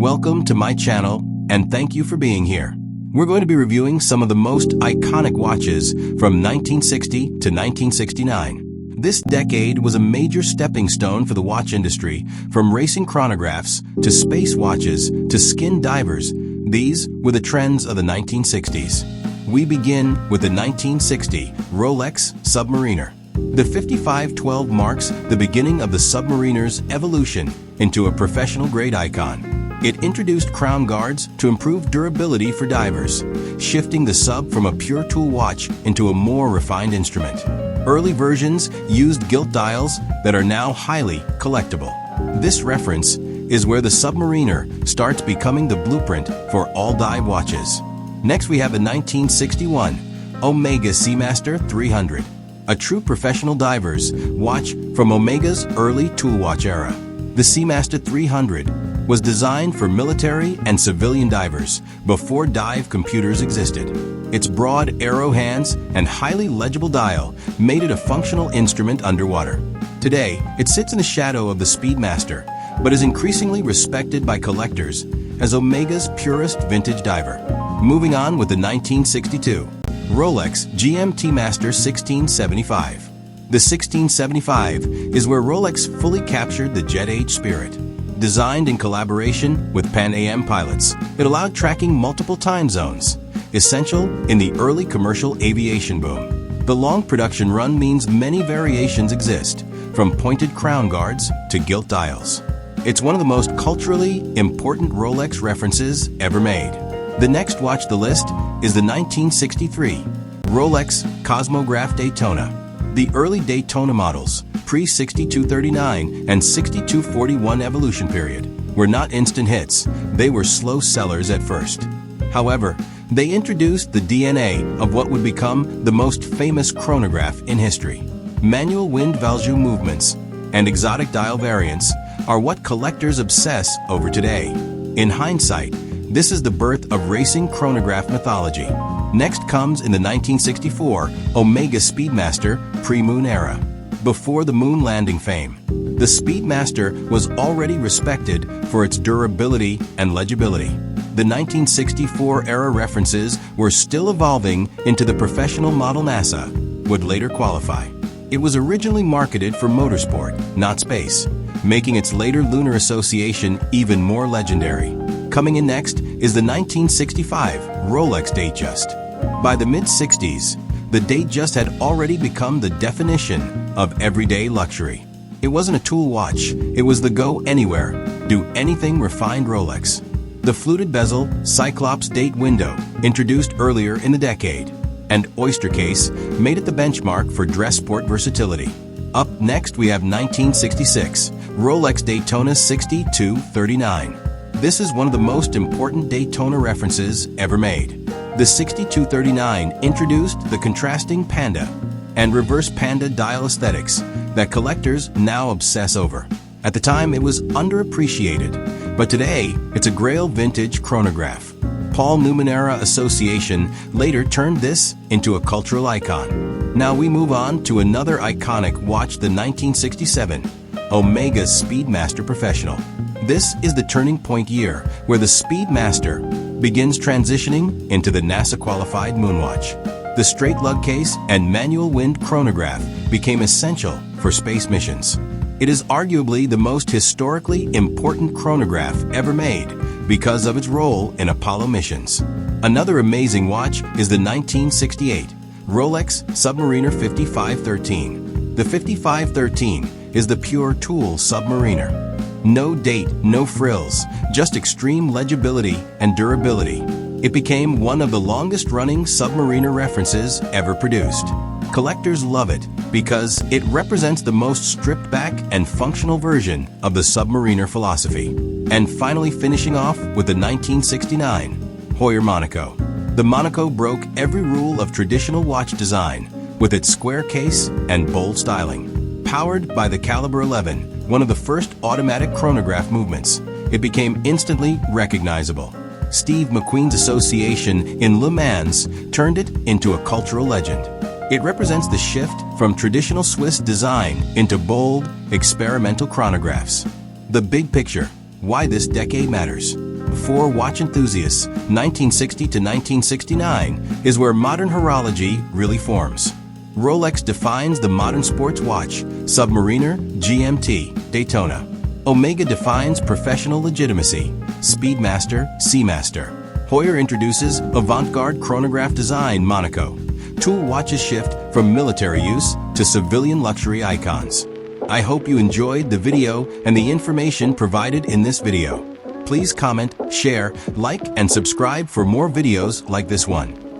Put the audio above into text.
Welcome to my channel, and thank you for being here. We're going to be reviewing some of the most iconic watches from 1960 to 1969. This decade was a major stepping stone for the watch industry, from racing chronographs to space watches to skin divers. These were the trends of the 1960s. We begin with the 1960 Rolex Submariner. The 5512 marks the beginning of the Submariner's evolution into a professional-grade icon. It introduced crown guards to improve durability for divers, shifting the Sub from a pure tool watch into a more refined instrument. Early versions used gilt dials that are now highly collectible. This reference is where the Submariner starts becoming the blueprint for all dive watches. Next we have the 1961 Omega Seamaster 300. A true professional diver's watch from Omega's early tool watch era. The Seamaster 300 was designed for military and civilian divers before dive computers existed. Its broad arrow hands and highly legible dial made it a functional instrument underwater. Today, it sits in the shadow of the Speedmaster, but is increasingly respected by collectors as Omega's purest vintage diver. Moving on with the 1962 Rolex GMT-Master 1675. The 1675 is where Rolex fully captured the jet age spirit. Designed in collaboration with Pan Am pilots, it allowed tracking multiple time zones, essential in the early commercial aviation boom. The long production run means many variations exist, from pointed crown guards to gilt dials. It's one of the most culturally important Rolex references ever made. The next watch the list is the 1963 Rolex Cosmograph Daytona. The early Daytona models, pre-6239 and 6241 evolution period, were not instant hits. They were slow sellers at first. However, they introduced the DNA of what would become the most famous chronograph in history. Manual wind value movements and exotic dial variants are what collectors obsess over today. In hindsight, this is the birth of racing chronograph mythology. Next comes in the 1964 Omega Speedmaster pre-moon era. Before the moon landing fame, the Speedmaster was already respected for its durability and legibility. The 1964 era references were still evolving into the professional model NASA would later qualify. It was originally marketed for motorsport, not space, making its later lunar association even more legendary. Coming in next is the 1965 Rolex Datejust. By the mid-60s, the Datejust had already become the definition of everyday luxury. It wasn't a tool watch, it was the go-anywhere, do-anything refined Rolex. The fluted bezel Cyclops date window, introduced earlier in the decade, and oyster case made it the benchmark for dress sport versatility. Up next we have 1966 Rolex Daytona 6239. This is one of the most important Daytona references ever made. The 6239 introduced the contrasting panda and reverse panda dial aesthetics that collectors now obsess over. At the time, it was underappreciated, but today, it's a grail vintage chronograph. Paul Numenera Association later turned this into a cultural icon. Now we move on to another iconic watch, the 1967 Omega Speedmaster Professional. This is the turning point year where the Speedmaster begins transitioning into the NASA-qualified Moonwatch. The straight lug case and manual wind chronograph became essential for space missions. It is arguably the most historically important chronograph ever made because of its role in Apollo missions. Another amazing watch is the 1968 Rolex Submariner 5513. The 5513 is the pure tool Submariner. No date, no frills, just extreme legibility and durability. It became one of the longest-running Submariner references ever produced. Collectors love it because it represents the most stripped-back and functional version of the Submariner philosophy. And finally finishing off with the 1969 Heuer Monaco. The Monaco broke every rule of traditional watch design with its square case and bold styling. Powered by the Caliber 11, one of the first automatic chronograph movements, it became instantly recognizable. Steve McQueen's association in Le Mans turned it into a cultural legend. It represents the shift from traditional Swiss design into bold, experimental chronographs. The big picture: why this decade matters. For watch enthusiasts, 1960 to 1969 is where modern horology really forms. Rolex defines the modern sports watch, Submariner, GMT, Daytona. Omega defines professional legitimacy, Speedmaster, Seamaster. Heuer introduces avant-garde chronograph design, Monaco. Tool watches shift from military use to civilian luxury icons. I hope you enjoyed the video and the information provided in this video. Please comment, share, like, and subscribe for more videos like this one.